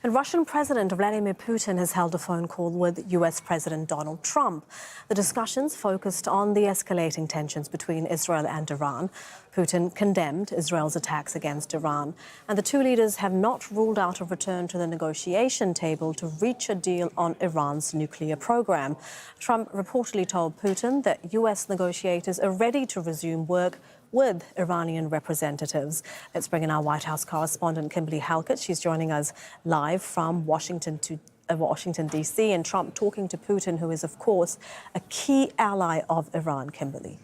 And Russian President Vladimir Putin has held a phone call with US President Donald Trump. The discussions focused on the escalating tensions between Israel and Iran. Putin condemned Israel's attacks against Iran. And the two leaders have not ruled out a return to the negotiation table to reach a deal on Iran's nuclear program. Trump reportedly told Putin that US negotiators are ready to resume work with Iranian representatives. Let's bring in our White House correspondent, Kimberly Halkett. She's joining us live from Washington, D.C., and Trump talking to Putin, who is, of course, a key ally of Iran. Kimberly.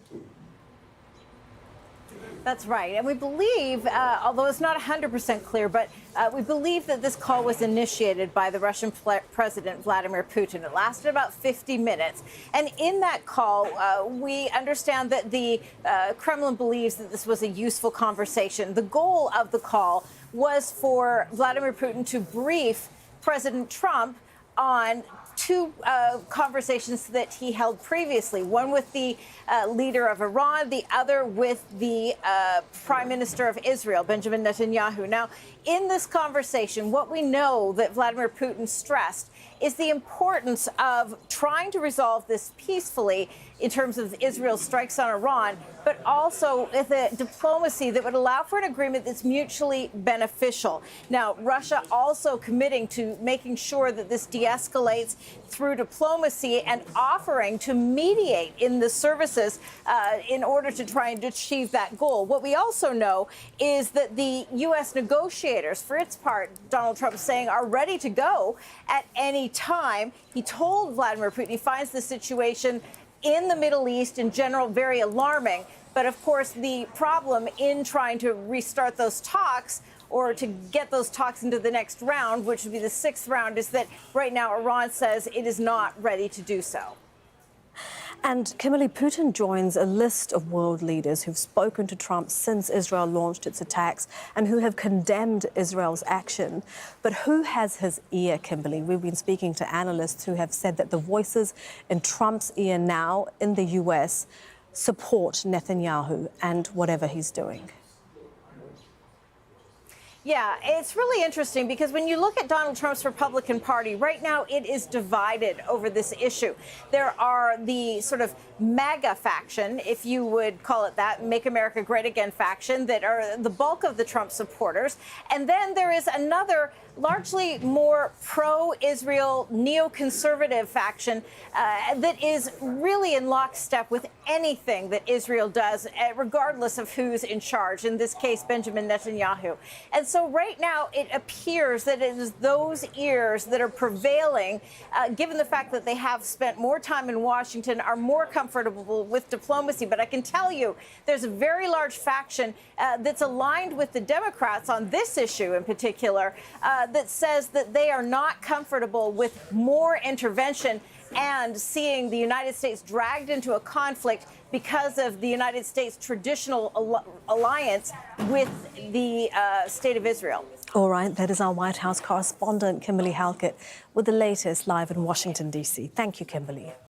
That's right. And we believe, although it's not 100% clear, but we believe that this call was initiated by the Russian President Vladimir Putin. It lasted about 50 minutes. And in that call, we understand that the Kremlin believes that this was a useful conversation. The goal of the call was for Vladimir Putin to brief President Trump on two conversations that he held previously, one with the leader of Iran, the other with the Prime Minister of Israel, Benjamin Netanyahu. Now, in this conversation, what we know that Vladimir Putin stressed is the importance of trying to resolve this peacefully in terms of Israel's strikes on Iran, but also with a diplomacy that would allow for an agreement that's mutually beneficial. Now, Russia also committing to making sure that this de-escalates through diplomacy and offering to mediate in the services in order to try and achieve that goal. What we also know is that the U.S. negotiators, for its part, Donald Trump saying, are ready to go at any time. He told Vladimir Putin he finds the situation in the Middle East in general very alarming. But of course, the problem in trying to restart those talks or to get those talks into the next round, which would be the sixth round, is that right now Iran says it is not ready to do so. And Kimberly, Putin joins a list of world leaders who've spoken to Trump since Israel launched its attacks and who have condemned Israel's action. But who has his ear, Kimberly? We've been speaking to analysts who have said that the voices in Trump's ear now in the U.S. support Netanyahu and whatever he's doing. Yeah, it's really interesting because when you look at Donald Trump's Republican Party, right now it is divided over this issue. There are the sort of MAGA faction, if you would call it that, Make America Great Again faction, that are the bulk of the Trump supporters. And then there is another largely more pro-Israel neoconservative faction that is really in lockstep with anything that Israel does, regardless of who's in charge, in this case, Benjamin Netanyahu. And so right now it appears that it is those ears that are prevailing, given the fact that they have spent more time in Washington, are more comfortable with diplomacy. But I can tell you there's a very large faction that's aligned with the Democrats on this issue in particular, that says that they are not comfortable with more intervention and seeing the United States dragged into a conflict because of the United States' traditional alliance with the State of Israel. All right, that is our White House correspondent, Kimberly Halkett, with the latest live in Washington, D.C. Thank you, Kimberly.